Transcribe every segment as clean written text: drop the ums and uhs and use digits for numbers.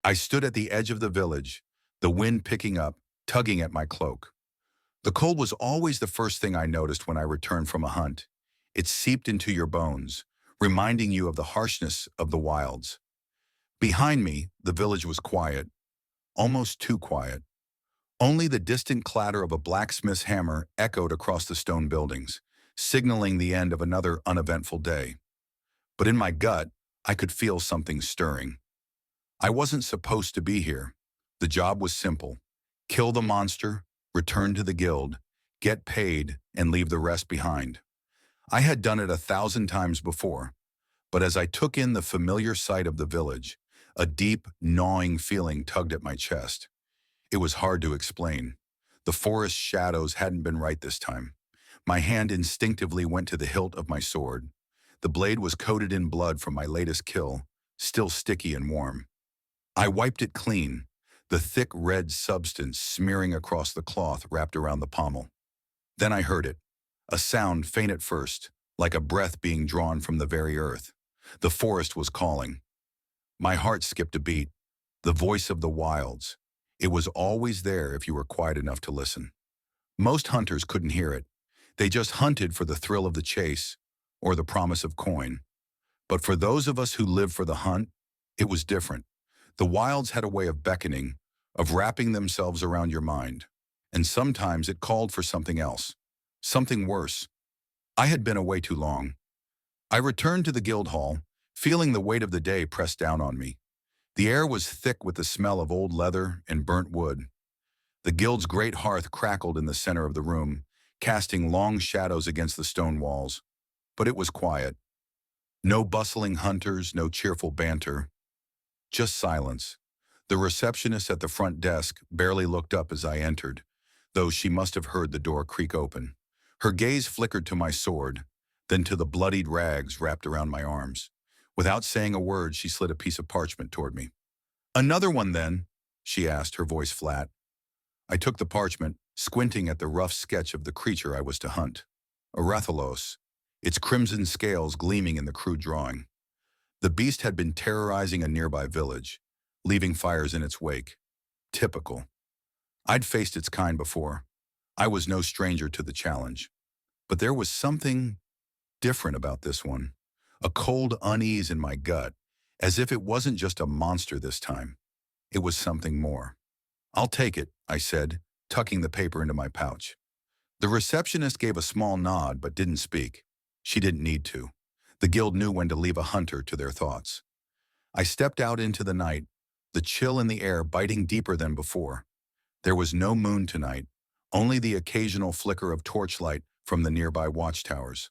I stood at the edge of the village, the wind picking up, tugging at my cloak. The cold was always the first thing I noticed when I returned from a hunt. It seeped into your bones, reminding you of the harshness of the wilds. Behind me, the village was quiet, almost too quiet. Only the distant clatter of a blacksmith's hammer echoed across the stone buildings, signaling the end of another uneventful day. But in my gut, I could feel something stirring. I wasn't supposed to be here. The job was simple. Kill the monster, return to the guild, get paid, and leave the rest behind. I had done it 1,000 times before, but as I took in the familiar sight of the village, a deep, gnawing feeling tugged at my chest. It was hard to explain. The forest shadows hadn't been right this time. My hand instinctively went to the hilt of my sword. The blade was coated in blood from my latest kill, still sticky and warm. I wiped it clean, the thick red substance smearing across the cloth wrapped around the pommel. Then I heard it, a sound faint at first, like a breath being drawn from the very earth. The forest was calling. My heart skipped a beat. The voice of the wilds. It was always there if you were quiet enough to listen. Most hunters couldn't hear it. They just hunted for the thrill of the chase or the promise of coin. But for those of us who lived for the hunt, it was different. The wilds had a way of beckoning, of wrapping themselves around your mind. And sometimes it called for something else, something worse. I had been away too long. I returned to the guild hall, feeling the weight of the day pressed down on me. The air was thick with the smell of old leather and burnt wood. The guild's great hearth crackled in the center of the room, casting long shadows against the stone walls. But it was quiet. No bustling hunters, no cheerful banter. Just silence. The receptionist at the front desk barely looked up as I entered, though she must have heard the door creak open. Her gaze flickered to my sword, then to the bloodied rags wrapped around my arms. Without saying a word, she slid a piece of parchment toward me. "Another one, then?" she asked, her voice flat. I took the parchment, squinting at the rough sketch of the creature I was to hunt. A Rathalos, its crimson scales gleaming in the crude drawing. The beast had been terrorizing a nearby village, leaving fires in its wake. Typical. I'd faced its kind before. I was no stranger to the challenge. But there was something different about this one. A cold unease in my gut, as if it wasn't just a monster this time. It was something more. "I'll take it," I said, tucking the paper into my pouch. The receptionist gave a small nod but didn't speak. She didn't need to. The guild knew when to leave a hunter to their thoughts. I stepped out into the night, the chill in the air biting deeper than before. There was no moon tonight, only the occasional flicker of torchlight from the nearby watchtowers.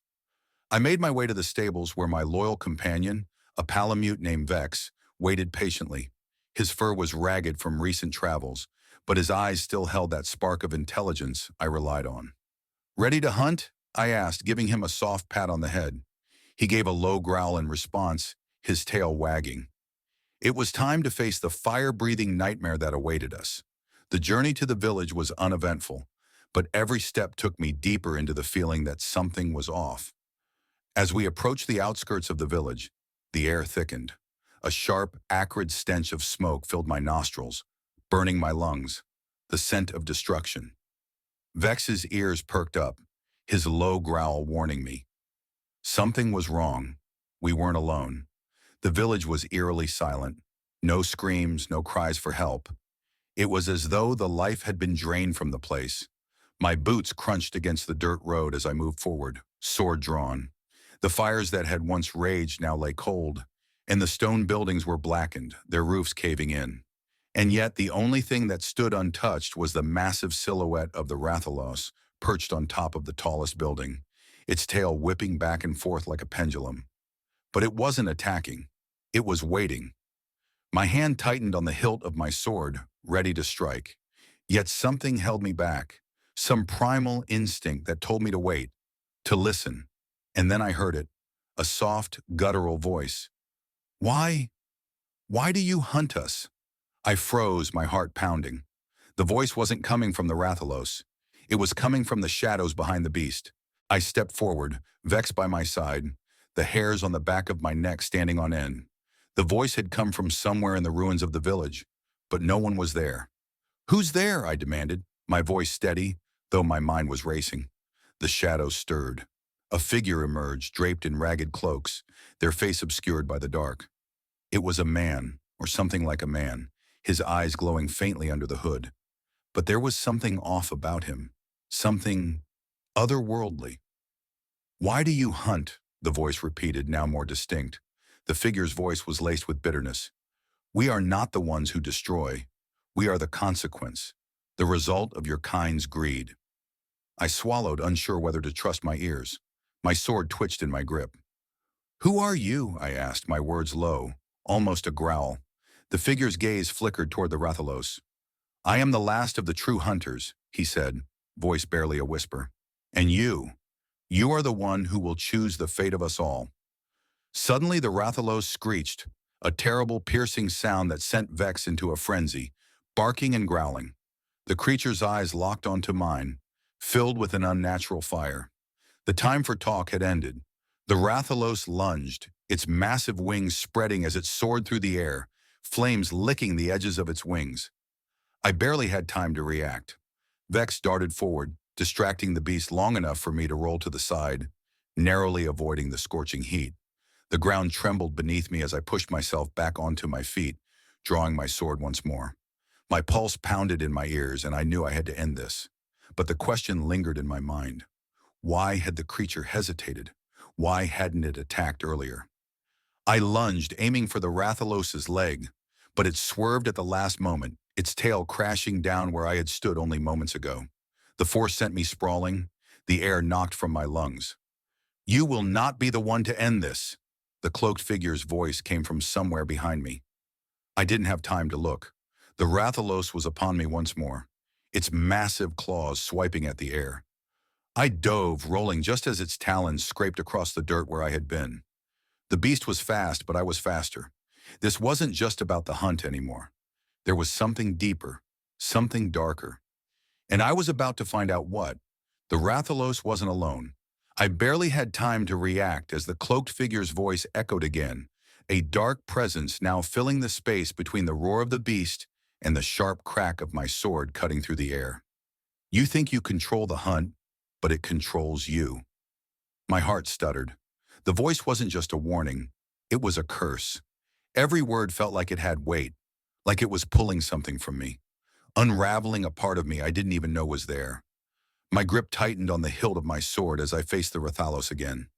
I made my way to the stables where my loyal companion, a palamute named Vex, waited patiently. His fur was ragged from recent travels, but his eyes still held that spark of intelligence I relied on. "Ready to hunt?" I asked, giving him a soft pat on the head. He gave a low growl in response, his tail wagging. It was time to face the fire-breathing nightmare that awaited us. The journey to the village was uneventful, but every step took me deeper into the feeling that something was off. As we approached the outskirts of the village, the air thickened. A sharp, acrid stench of smoke filled my nostrils, burning my lungs, the scent of destruction. Vex's ears perked up, his low growl warning me. Something was wrong. We weren't alone. The village was eerily silent. No screams, no cries for help. It was as though the life had been drained from the place. My boots crunched against the dirt road as I moved forward, sword drawn. The fires that had once raged now lay cold, and the stone buildings were blackened, their roofs caving in. And yet the only thing that stood untouched was the massive silhouette of the Rathalos perched on top of the tallest building, its tail whipping back and forth like a pendulum. But it wasn't attacking. It was waiting. My hand tightened on the hilt of my sword, ready to strike. Yet something held me back, some primal instinct that told me to wait, to listen. And then I heard it, a soft, guttural voice. "Why? Why do you hunt us?" I froze, my heart pounding. The voice wasn't coming from the Rathalos. It was coming from the shadows behind the beast. I stepped forward, Vex by my side, the hairs on the back of my neck standing on end. The voice had come from somewhere in the ruins of the village, but no one was there. "Who's there?" I demanded, my voice steady, though my mind was racing. The shadows stirred. A figure emerged, draped in ragged cloaks, their face obscured by the dark. It was a man, or something like a man, his eyes glowing faintly under the hood. But there was something off about him, something otherworldly. "Why do you hunt?" the voice repeated, now more distinct. The figure's voice was laced with bitterness. "We are not the ones who destroy. We are the consequence, the result of your kind's greed." I swallowed, unsure whether to trust my ears. My sword twitched in my grip. "Who are you?" I asked, my words low, almost a growl. The figure's gaze flickered toward the Rathalos. "I am the last of the true hunters," he said, voice barely a whisper. "And you are the one who will choose the fate of us all." Suddenly the Rathalos screeched, a terrible piercing sound that sent Vex into a frenzy, barking and growling. The creature's eyes locked onto mine, filled with an unnatural fire. The time for talk had ended. The Rathalos lunged, its massive wings spreading as it soared through the air, flames licking the edges of its wings. I barely had time to react. Vex darted forward, distracting the beast long enough for me to roll to the side, narrowly avoiding the scorching heat. The ground trembled beneath me as I pushed myself back onto my feet, drawing my sword once more. My pulse pounded in my ears, and I knew I had to end this. But the question lingered in my mind. Why had the creature hesitated? Why hadn't it attacked earlier? I lunged, aiming for the Rathalos's leg, but it swerved at the last moment, its tail crashing down where I had stood only moments ago. The force sent me sprawling, the air knocked from my lungs. "You will not be the one to end this." The cloaked figure's voice came from somewhere behind me. I didn't have time to look. The Rathalos was upon me once more, its massive claws swiping at the air. I dove, rolling just as its talons scraped across the dirt where I had been. The beast was fast, but I was faster. This wasn't just about the hunt anymore. There was something deeper, something darker. And I was about to find out what. The Rathalos wasn't alone. I barely had time to react as the cloaked figure's voice echoed again, a dark presence now filling the space between the roar of the beast and the sharp crack of my sword cutting through the air. "You think you control the hunt, but it controls you." My heart stuttered. The voice wasn't just a warning, it was a curse. Every word felt like it had weight, like it was pulling something from me, unraveling a part of me I didn't even know was there. My grip tightened on the hilt of my sword as I faced the Rathalos again.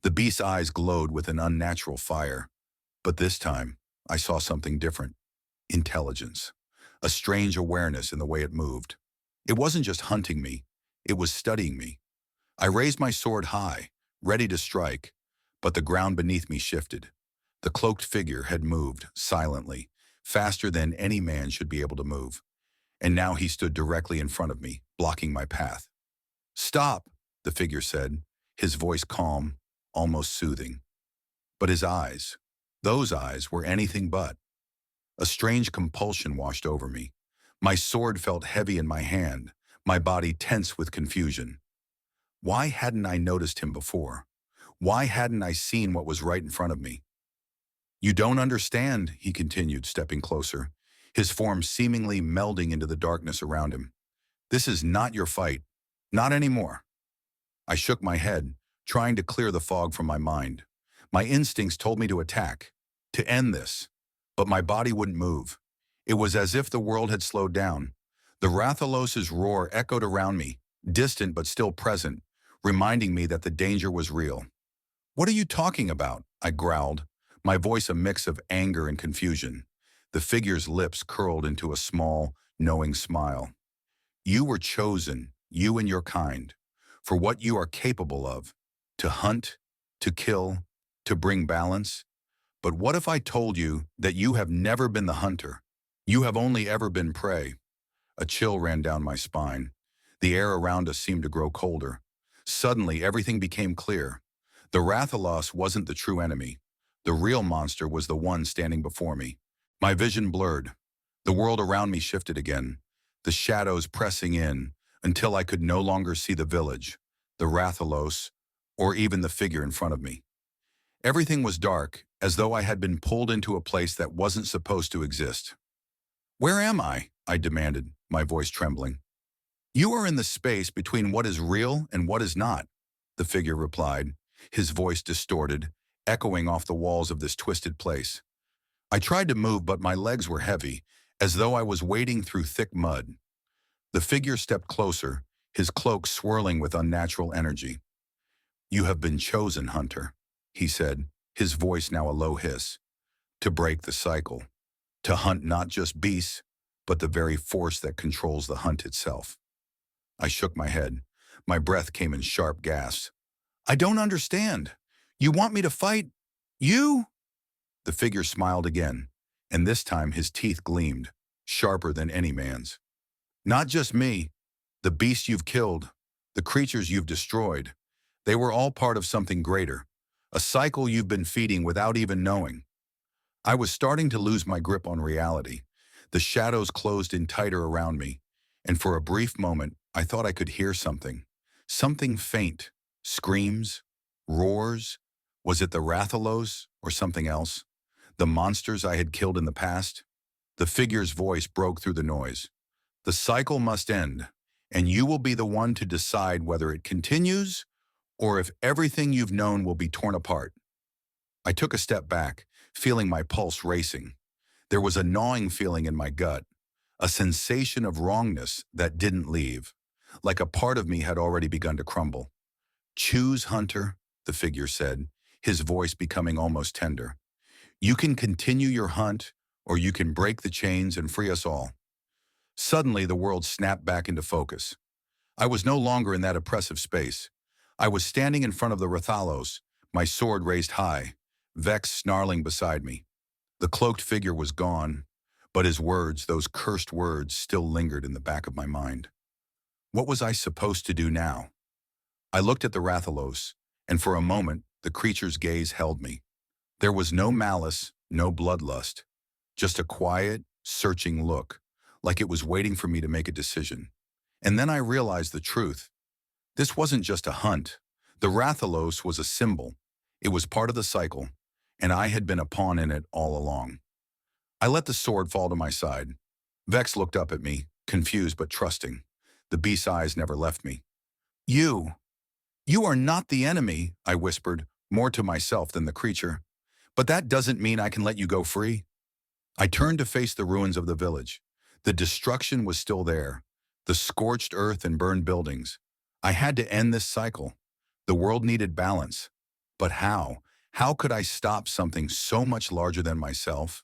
The beast's eyes glowed with an unnatural fire. But this time, I saw something different. Intelligence. A strange awareness in the way it moved. It wasn't just hunting me, it was studying me. I raised my sword high, ready to strike, but the ground beneath me shifted. The cloaked figure had moved, silently, faster than any man should be able to move. And now he stood directly in front of me, blocking my path. "Stop," the figure said, his voice calm, almost soothing. But his eyes, those eyes were anything but. A strange compulsion washed over me. My sword felt heavy in my hand, my body tense with confusion. Why hadn't I noticed him before? Why hadn't I seen what was right in front of me? "You don't understand," he continued, stepping closer, his form seemingly melding into the darkness around him. "This is not your fight. Not anymore." I shook my head, trying to clear the fog from my mind. My instincts told me to attack, to end this, but my body wouldn't move. It was as if the world had slowed down. The Rathalos's roar echoed around me, distant but still present, reminding me that the danger was real. "What are you talking about?" I growled, my voice a mix of anger and confusion. The figure's lips curled into a small, knowing smile. "You were chosen, you and your kind, for what you are capable of, to hunt, to kill, to bring balance. But what if I told you that you have never been the hunter? You have only ever been prey?" A chill ran down my spine. The air around us seemed to grow colder. Suddenly, everything became clear. The Rathalos wasn't the true enemy. The real monster was the one standing before me. My vision blurred. The world around me shifted again, the shadows pressing in until I could no longer see the village, the Rathalos, or even the figure in front of me. Everything was dark, as though I had been pulled into a place that wasn't supposed to exist. "Where am I?" I demanded, my voice trembling. "You are in the space between what is real and what is not," the figure replied, his voice distorted, echoing off the walls of this twisted place. I tried to move, but my legs were heavy, as though I was wading through thick mud. The figure stepped closer, his cloak swirling with unnatural energy. "You have been chosen, Hunter," he said, his voice now a low hiss, "to break the cycle, to hunt not just beasts, but the very force that controls the hunt itself." I shook my head. My breath came in sharp gasps. "I don't understand. You want me to fight? You?" The figure smiled again, and this time his teeth gleamed, sharper than any man's. "Not just me. The beasts you've killed, the creatures you've destroyed, they were all part of something greater, a cycle you've been feeding without even knowing." I was starting to lose my grip on reality. The shadows closed in tighter around me, and for a brief moment, I thought I could hear something. Something faint. Screams? Roars? Was it the Rathalos or something else? The monsters I had killed in the past? The figure's voice broke through the noise. "The cycle must end, and you will be the one to decide whether it continues or if everything you've known will be torn apart." I took a step back, feeling my pulse racing. There was a gnawing feeling in my gut, a sensation of wrongness that didn't leave, like a part of me had already begun to crumble. "Choose, Hunter," the figure said, his voice becoming almost tender. "You can continue your hunt, or you can break the chains and free us all." Suddenly, the world snapped back into focus. I was no longer in that oppressive space. I was standing in front of the Rathalos, my sword raised high, Vex snarling beside me. The cloaked figure was gone, but his words, those cursed words, still lingered in the back of my mind. What was I supposed to do now? I looked at the Rathalos, and for a moment, the creature's gaze held me. There was no malice, no bloodlust, just a quiet, searching look, like it was waiting for me to make a decision. And then I realized the truth. This wasn't just a hunt. The Rathalos was a symbol. It was part of the cycle, and I had been a pawn in it all along. I let the sword fall to my side. Vex looked up at me, confused but trusting. The beast's eyes never left me. You are not the enemy," I whispered, more to myself than the creature. "But that doesn't mean I can let you go free." I turned to face the ruins of the village. The destruction was still there, the scorched earth and burned buildings. I had to end this cycle. The world needed balance. But how? How could I stop something so much larger than myself?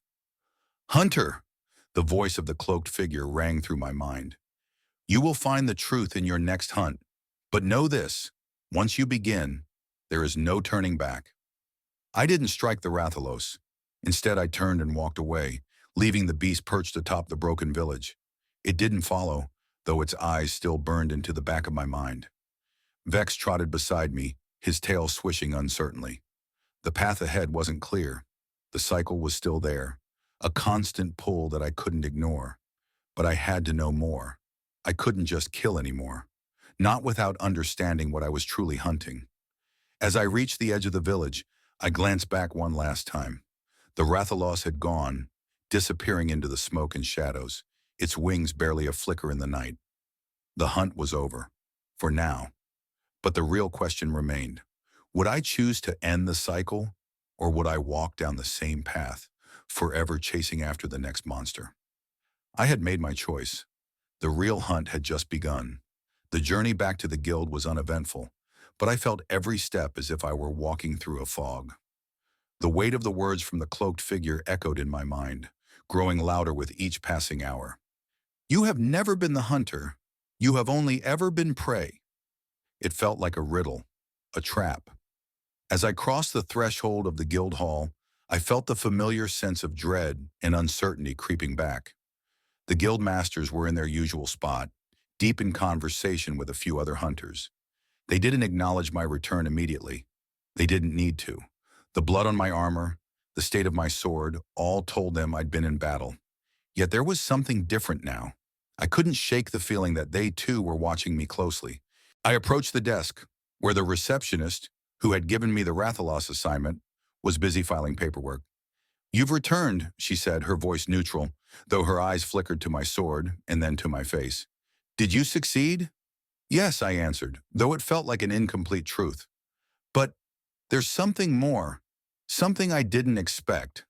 "Hunter!" The voice of the cloaked figure rang through my mind. "You will find the truth in your next hunt. But know this, once you begin, there is no turning back." I didn't strike the Rathalos. Instead, I turned and walked away, leaving the beast perched atop the broken village. It didn't follow, though its eyes still burned into the back of my mind. Vex trotted beside me, his tail swishing uncertainly. The path ahead wasn't clear. The cycle was still there, a constant pull that I couldn't ignore. But I had to know more. I couldn't just kill anymore, not without understanding what I was truly hunting. As I reached the edge of the village, I glanced back one last time. The Rathalos had gone, disappearing into the smoke and shadows, its wings barely a flicker in the night. The hunt was over, for now. But the real question remained. Would I choose to end the cycle, or would I walk down the same path, forever chasing after the next monster? I had made my choice. The real hunt had just begun. The journey back to the guild was uneventful, but I felt every step as if I were walking through a fog. The weight of the words from the cloaked figure echoed in my mind, growing louder with each passing hour. "You have never been the hunter. You have only ever been prey." It felt like a riddle, a trap. As I crossed the threshold of the guild hall, I felt the familiar sense of dread and uncertainty creeping back. The guild masters were in their usual spot, deep in conversation with a few other hunters. They didn't acknowledge my return immediately. They didn't need to. The blood on my armor, the state of my sword, all told them I'd been in battle. Yet there was something different now. I couldn't shake the feeling that they too were watching me closely. I approached the desk, where the receptionist, who had given me the Rathalos assignment, was busy filing paperwork. "You've returned," she said, her voice neutral, though her eyes flickered to my sword and then to my face. "Did you succeed?" "Yes," I answered, though it felt like an incomplete truth. "But there's something more, something I didn't expect."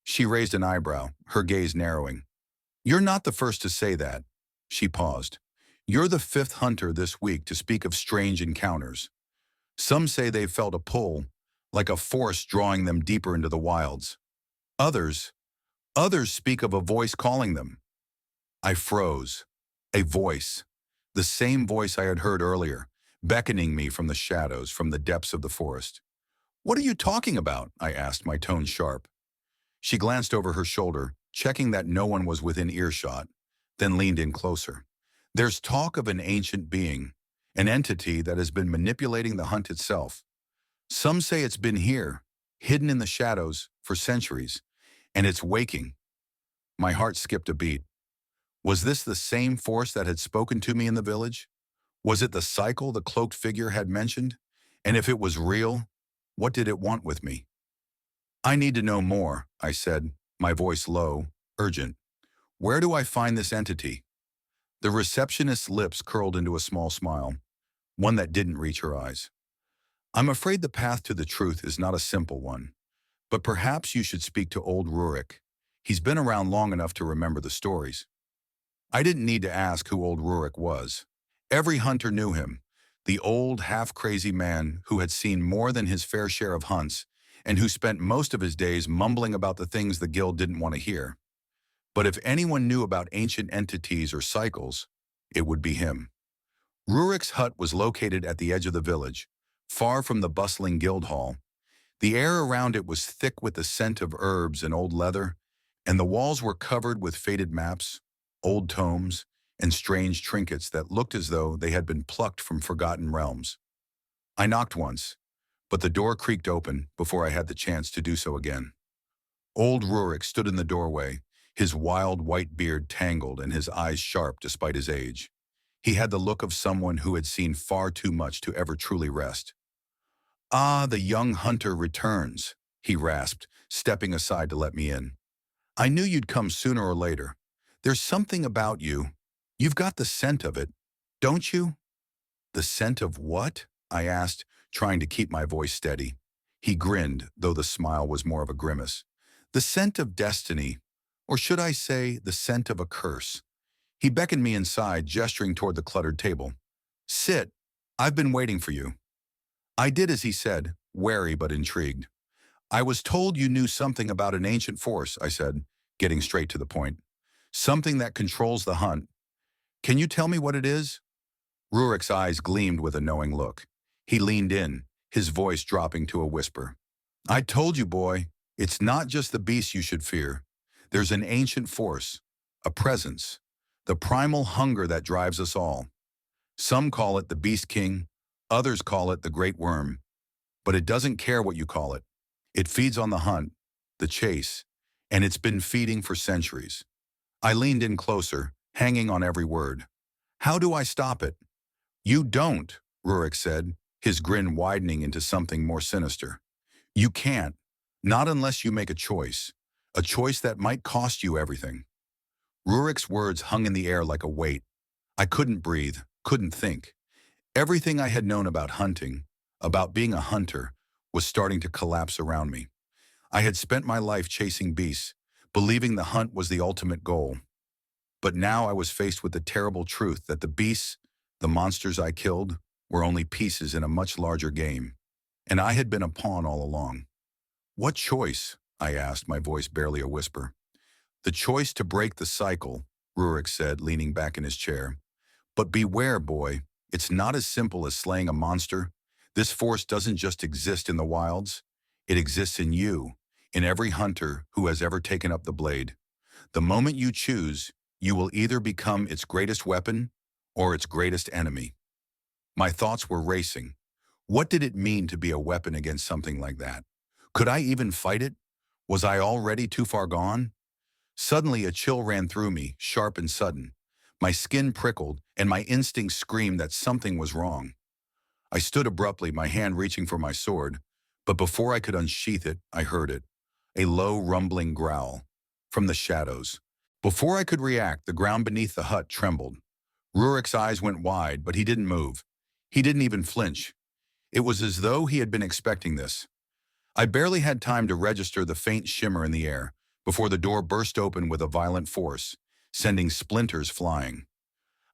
She raised an eyebrow, her gaze narrowing. "You're not the first to say that." She paused. "You're the fifth hunter this week to speak of strange encounters. Some say they felt a pull, like a force drawing them deeper into the wilds. Others, others speak of a voice calling them." I froze. A voice. The same voice I had heard earlier, beckoning me from the shadows, from the depths of the forest. "What are you talking about?" I asked, my tone sharp. She glanced over her shoulder, checking that no one was within earshot, then leaned in closer. "There's talk of an ancient being, an entity that has been manipulating the hunt itself. Some say it's been here, hidden in the shadows, for centuries, and it's waking." My heart skipped a beat. Was this the same force that had spoken to me in the village? Was it the cycle the cloaked figure had mentioned? And if it was real, what did it want with me? "I need to know more," I said, my voice low, urgent. "Where do I find this entity?" The receptionist's lips curled into a small smile, one that didn't reach her eyes. "I'm afraid the path to the truth is not a simple one, but perhaps you should speak to old Rurik. He's been around long enough to remember the stories." I didn't need to ask who old Rurik was. Every hunter knew him, the old, half-crazy man who had seen more than his fair share of hunts and who spent most of his days mumbling about the things the guild didn't want to hear. But if anyone knew about ancient entities or cycles, it would be him. Rurik's hut was located at the edge of the village, far from the bustling guild hall. The air around it was thick with the scent of herbs and old leather, and the walls were covered with faded maps, old tomes, and strange trinkets that looked as though they had been plucked from forgotten realms. I knocked once, but the door creaked open before I had the chance to do so again. Old Rurik stood in the doorway, his wild white beard tangled and his eyes sharp despite his age. He had the look of someone who had seen far too much to ever truly rest. "Ah, the young hunter returns," he rasped, stepping aside to let me in. "I knew you'd come sooner or later. There's something about you. You've got the scent of it, don't you?" "The scent of what?" I asked, trying to keep my voice steady. He grinned, though the smile was more of a grimace. "The scent of destiny, or should I say, the scent of a curse." He beckoned me inside, gesturing toward the cluttered table. "Sit. I've been waiting for you." I did as he said, wary but intrigued. "I was told you knew something about an ancient force," I said, getting straight to the point. "Something that controls the hunt. Can you tell me what it is?" Rurik's eyes gleamed with a knowing look. He leaned in, his voice dropping to a whisper. "I told you, boy, it's not just the beasts you should fear. There's an ancient force, a presence, the primal hunger that drives us all. Some call it the Beast King, others call it the Great Worm, but it doesn't care what you call it. It feeds on the hunt, the chase, and it's been feeding for centuries." I leaned in closer, hanging on every word. "How do I stop it?" "You don't," Rurik said, his grin widening into something more sinister. "You can't, not unless you make a choice that might cost you everything." Rurik's words hung in the air like a weight. I couldn't breathe, couldn't think. Everything I had known about hunting, about being a hunter, was starting to collapse around me. I had spent my life chasing beasts, believing the hunt was the ultimate goal. But now I was faced with the terrible truth that the beasts, the monsters I killed, were only pieces in a much larger game. And I had been a pawn all along. "What choice?" I asked, my voice barely a whisper. "The choice to break the cycle," Rurik said, leaning back in his chair. "But beware, boy, it's not as simple as slaying a monster. This force doesn't just exist in the wilds. It exists in you, in every hunter who has ever taken up the blade. The moment you choose, you will either become its greatest weapon or its greatest enemy." My thoughts were racing. What did it mean to be a weapon against something like that? Could I even fight it? Was I already too far gone? Suddenly a chill ran through me, sharp and sudden. My skin prickled, and my instincts screamed that something was wrong. I stood abruptly, my hand reaching for my sword, But before I could unsheath it, I heard it, a low rumbling growl from the shadows. Before I could react, the ground beneath the hut trembled. Rurik's eyes went wide, but he didn't move. He didn't even flinch. It was as though he had been expecting this. I barely had time to register the faint shimmer in the air before the door burst open with a violent force, sending splinters flying.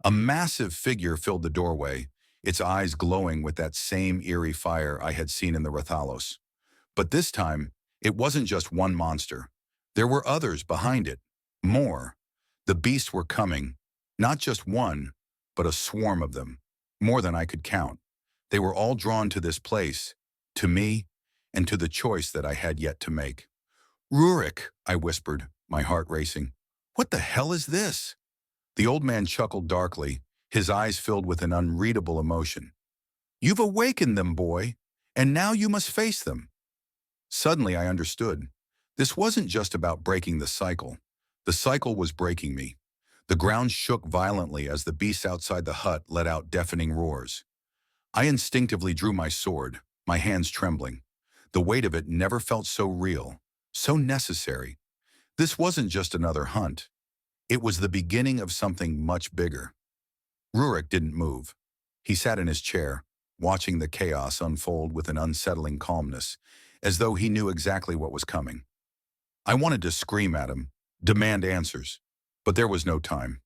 A massive figure filled the doorway, its eyes glowing with that same eerie fire I had seen in the Rathalos. But this time, it wasn't just one monster. There were others behind it. More. The beasts were coming. Not just one, but a swarm of them. More than I could count. They were all drawn to this place, to me, and to the choice that I had yet to make. "Rurik," I whispered, my heart racing. "What the hell is this?" The old man chuckled darkly, his eyes filled with an unreadable emotion. "You've awakened them, boy, and now you must face them." Suddenly I understood. This wasn't just about breaking the cycle. The cycle was breaking me. The ground shook violently as the beasts outside the hut let out deafening roars. I instinctively drew my sword, my hands trembling. The weight of it never felt so real, so necessary. This wasn't just another hunt. It was the beginning of something much bigger. Rurik didn't move. He sat in his chair, watching the chaos unfold with an unsettling calmness, as though he knew exactly what was coming. I wanted to scream at him, demand answers, but there was no time.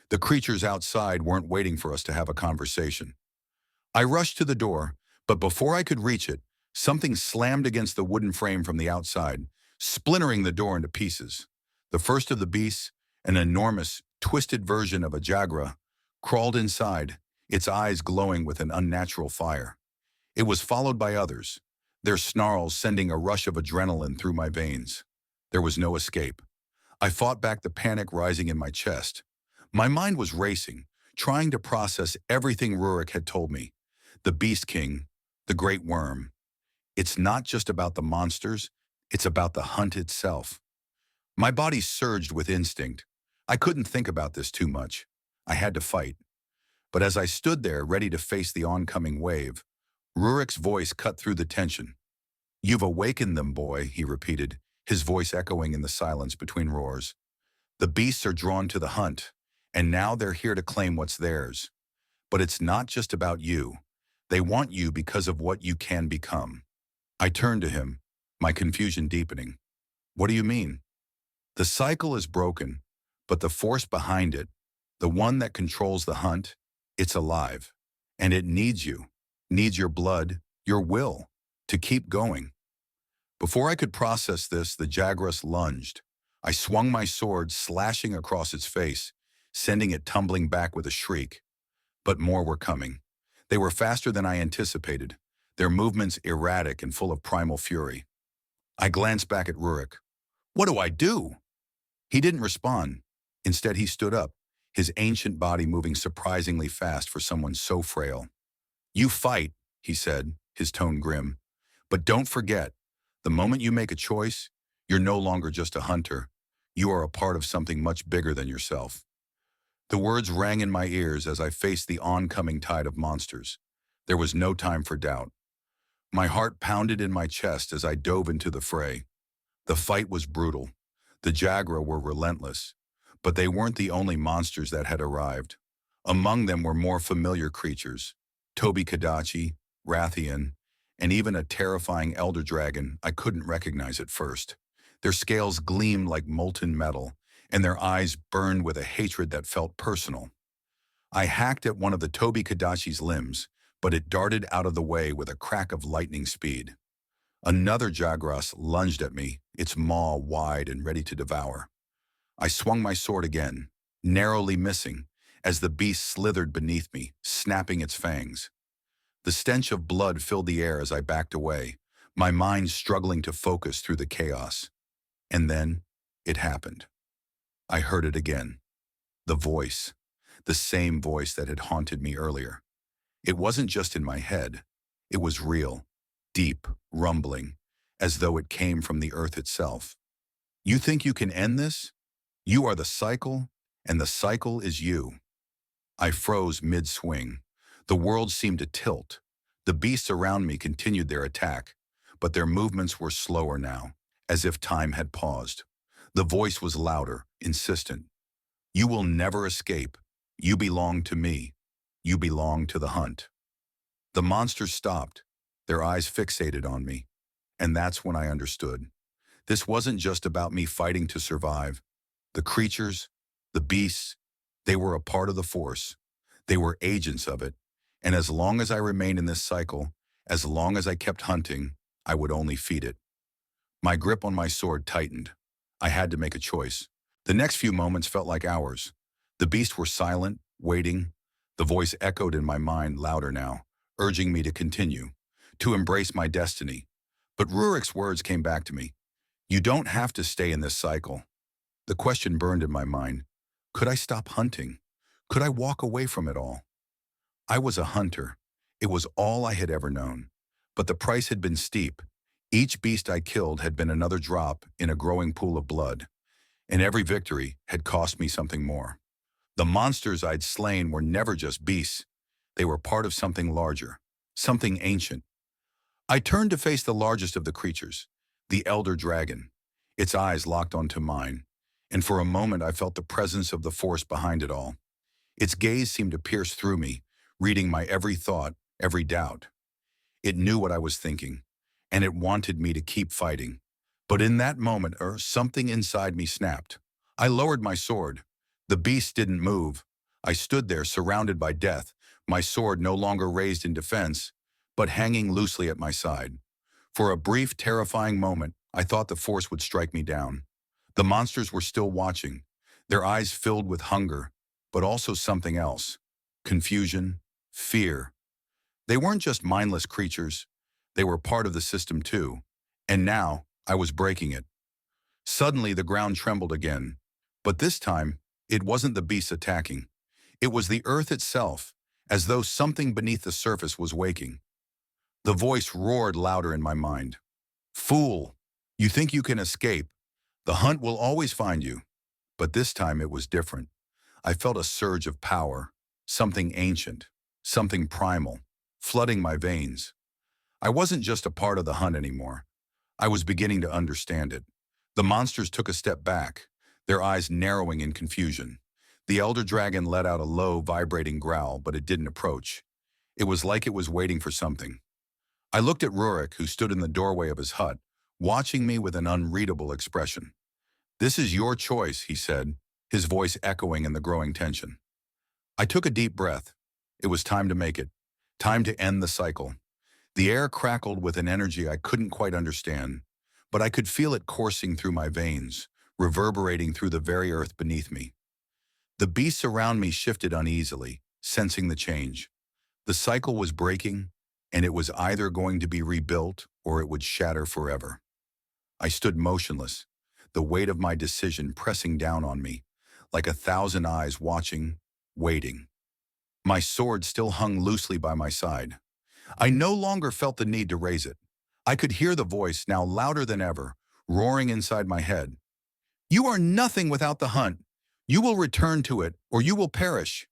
The creatures outside weren't waiting for us to have a conversation. I rushed to the door, but before I could reach it, something slammed against the wooden frame from the outside, splintering the door into pieces. The first of the beasts, an enormous, twisted version of a jaguar, crawled inside, its eyes glowing with an unnatural fire. It was followed by others, their snarls sending a rush of adrenaline through my veins. There was no escape. I fought back the panic rising in my chest. My mind was racing, trying to process everything Rurik had told me. The Beast King, the Great Worm. It's not just about the monsters, it's about the hunt itself. My body surged with instinct. I couldn't think about this too much. I had to fight. But as I stood there ready to face the oncoming wave, Rurik's voice cut through the tension. "You've awakened them, boy," he repeated, his voice echoing in the silence between roars. "The beasts are drawn to the hunt, and now they're here to claim what's theirs. But it's not just about you. They want you because of what you can become." I turned to him, my confusion deepening. "What do you mean?" "The cycle is broken, but the force behind it, the one that controls the hunt, it's alive. And it needs your blood, your will, to keep going." Before I could process this, the Jagras lunged. I swung my sword, slashing across its face, sending it tumbling back with a shriek. But more were coming. They were faster than I anticipated, their movements erratic and full of primal fury. I glanced back at Rurik. "What do I do?" He didn't respond. Instead, he stood up, his ancient body moving surprisingly fast for someone so frail. "You fight," he said, his tone grim. "But don't forget, the moment you make a choice, you're no longer just a hunter. You are a part of something much bigger than yourself." The words rang in my ears as I faced the oncoming tide of monsters. There was no time for doubt. My heart pounded in my chest as I dove into the fray. The fight was brutal. The Jagra were relentless. But they weren't the only monsters that had arrived. Among them were more familiar creatures. Toby Kadachi, Rathian, and even a terrifying elder dragon I couldn't recognize at first. Their scales gleamed like molten metal, and their eyes burned with a hatred that felt personal. I hacked at one of the Toby Kadachi's limbs, but it darted out of the way with a crack of lightning speed. Another Jagras lunged at me, its maw wide and ready to devour. I swung my sword again, narrowly missing, as the beast slithered beneath me, snapping its fangs. The stench of blood filled the air as I backed away, my mind struggling to focus through the chaos. And then, it happened. I heard it again. The voice. The same voice that had haunted me earlier. It wasn't just in my head. It was real, deep, rumbling, as though it came from the earth itself. "You think you can end this? You are the cycle, and the cycle is you." I froze mid-swing. The world seemed to tilt. The beasts around me continued their attack, but their movements were slower now, as if time had paused. The voice was louder, insistent. You will never escape. You belong to me. You belong to the hunt. The monsters stopped, their eyes fixated on me, and that's when I understood. This wasn't just about me fighting to survive. The creatures, the beasts, they were a part of the force. They were agents of it, and as long as I remained in this cycle, as long as I kept hunting, I would only feed it. My grip on my sword tightened. I had to make a choice. The next few moments felt like hours. The beasts were silent, waiting. The voice echoed in my mind louder now, urging me to continue, to embrace my destiny. But Rurik's words came back to me. You don't have to stay in this cycle. The question burned in my mind. Could I stop hunting? Could I walk away from it all? I was a hunter. It was all I had ever known. But the price had been steep. Each beast I killed had been another drop in a growing pool of blood, and every victory had cost me something more. The monsters I'd slain were never just beasts. They were part of something larger, something ancient. I turned to face the largest of the creatures, the elder dragon. Its eyes locked onto mine, and for a moment I felt the presence of the force behind it all. Its gaze seemed to pierce through me, reading my every thought, every doubt. It knew what I was thinking, and it wanted me to keep fighting. But in that moment, something inside me snapped. I lowered my sword. The beast didn't move. I stood there, surrounded by death, my sword no longer raised in defense, but hanging loosely at my side. For a brief, terrifying moment, I thought the force would strike me down. The monsters were still watching, their eyes filled with hunger, but also something else. Confusion, fear. They weren't just mindless creatures. They were part of the system too. And now, I was breaking it. Suddenly, the ground trembled again. But this time, it wasn't the beasts attacking. It was the earth itself, as though something beneath the surface was waking. The voice roared louder in my mind. Fool! You think you can escape. The hunt will always find you. But this time it was different. I felt a surge of power, something ancient, something primal, flooding my veins. I wasn't just a part of the hunt anymore. I was beginning to understand it. The monsters took a step back, their eyes narrowing in confusion. The elder dragon let out a low, vibrating growl, but it didn't approach. It was like it was waiting for something. I looked at Rurik, who stood in the doorway of his hut, watching me with an unreadable expression. This is your choice, he said, his voice echoing in the growing tension. I took a deep breath. It was time to make it. Time to end the cycle. The air crackled with an energy I couldn't quite understand, but I could feel it coursing through my veins, reverberating through the very earth beneath me. The beasts around me shifted uneasily, sensing the change. The cycle was breaking, and it was either going to be rebuilt or it would shatter forever. I stood motionless, the weight of my decision pressing down on me, like 1,000 eyes watching, waiting. My sword still hung loosely by my side. I no longer felt the need to raise it. I could hear the voice, now louder than ever, roaring inside my head. You are nothing without the hunt. You will return to it, or you will perish.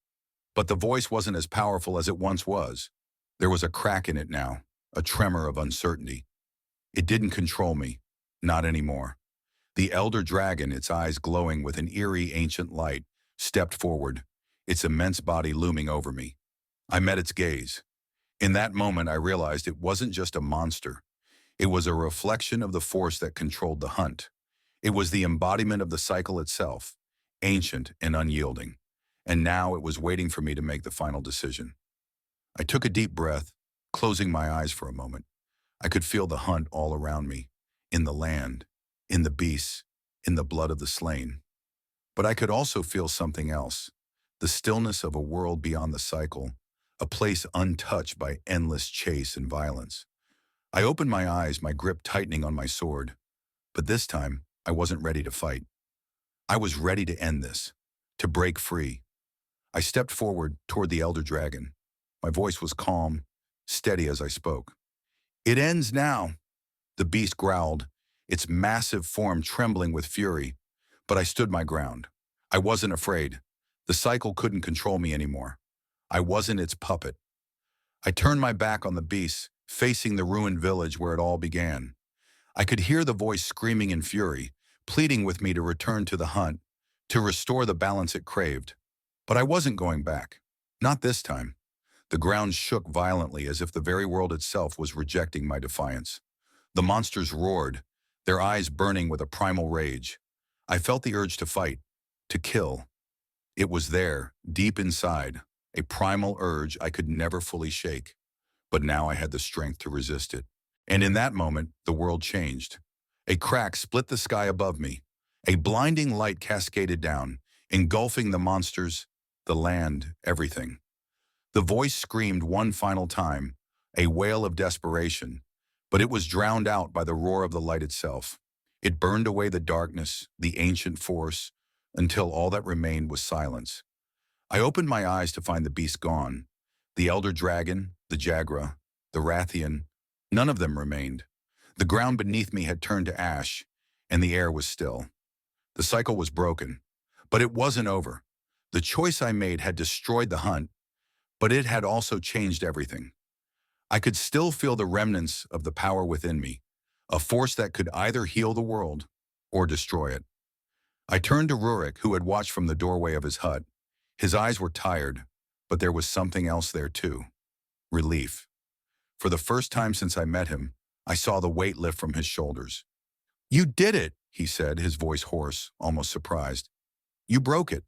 But the voice wasn't as powerful as it once was. There was a crack in it now, a tremor of uncertainty. It didn't control me, not anymore. The elder dragon, its eyes glowing with an eerie ancient light, stepped forward, its immense body looming over me. I met its gaze. In that moment, I realized it wasn't just a monster. It was a reflection of the force that controlled the hunt. It was the embodiment of the cycle itself, ancient and unyielding. And now it was waiting for me to make the final decision. I took a deep breath, closing my eyes for a moment. I could feel the hunt all around me, in the land, in the beasts, in the blood of the slain. But I could also feel something else, the stillness of a world beyond the cycle, a place untouched by endless chase and violence. I opened my eyes, my grip tightening on my sword. But this time, I wasn't ready to fight. I was ready to end this, to break free. I stepped forward toward the elder dragon. My voice was calm, steady as I spoke. It ends now, the beast growled, its massive form trembling with fury. But I stood my ground. I wasn't afraid. The cycle couldn't control me anymore. I wasn't its puppet. I turned my back on the beast, facing the ruined village where it all began. I could hear the voice screaming in fury, pleading with me to return to the hunt, to restore the balance it craved. But I wasn't going back. Not this time. The ground shook violently as if the very world itself was rejecting my defiance. The monsters roared, their eyes burning with a primal rage. I felt the urge to fight, to kill. It was there, deep inside, a primal urge I could never fully shake. But now I had the strength to resist it. And in that moment, the world changed. A crack split the sky above me. A blinding light cascaded down, engulfing the monsters, the land, everything. The voice screamed one final time, a wail of desperation, but it was drowned out by the roar of the light itself. It burned away the darkness, the ancient force, until all that remained was silence. I opened my eyes to find the beast gone. The elder dragon, the Jagra, the Rathian, none of them remained. The ground beneath me had turned to ash, and the air was still. The cycle was broken, but it wasn't over. The choice I made had destroyed the hunt, but it had also changed everything. I could still feel the remnants of the power within me, a force that could either heal the world or destroy it. I turned to Rurik, who had watched from the doorway of his hut. His eyes were tired, but there was something else there too. Relief. For the first time since I met him, I saw the weight lift from his shoulders. "You did it," he said, his voice hoarse, almost surprised. "You broke it."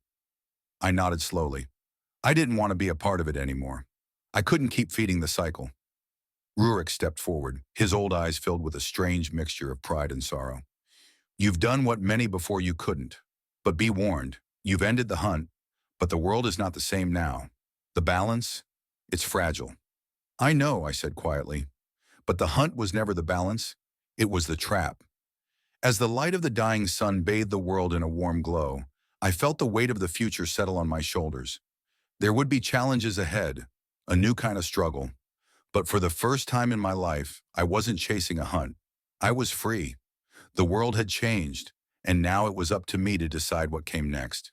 I nodded slowly. I didn't want to be a part of it anymore. I couldn't keep feeding the cycle. Rurik stepped forward, his old eyes filled with a strange mixture of pride and sorrow. "You've done what many before you couldn't. But be warned, you've ended the hunt, but the world is not the same now. The balance? It's fragile." "I know," I said quietly. But the hunt was never the balance. It was the trap. As the light of the dying sun bathed the world in a warm glow, I felt the weight of the future settle on my shoulders. There would be challenges ahead, a new kind of struggle. But for the first time in my life, I wasn't chasing a hunt. I was free. The world had changed, and now it was up to me to decide what came next.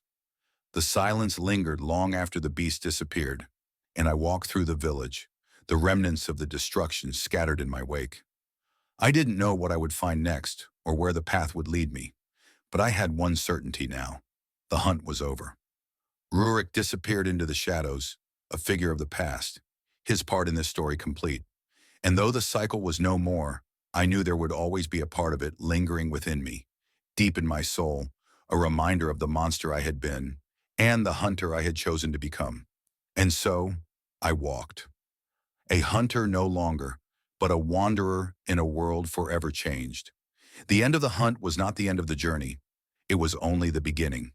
The silence lingered long after the beast disappeared, and I walked through the village, the remnants of the destruction scattered in my wake. I didn't know what I would find next or where the path would lead me, but I had one certainty now. The hunt was over. Rurik disappeared into the shadows, a figure of the past, his part in this story complete. And though the cycle was no more, I knew there would always be a part of it lingering within me, deep in my soul, a reminder of the monster I had been and the hunter I had chosen to become. And so, I walked. A hunter no longer, but a wanderer in a world forever changed. The end of the hunt was not the end of the journey. It was only the beginning.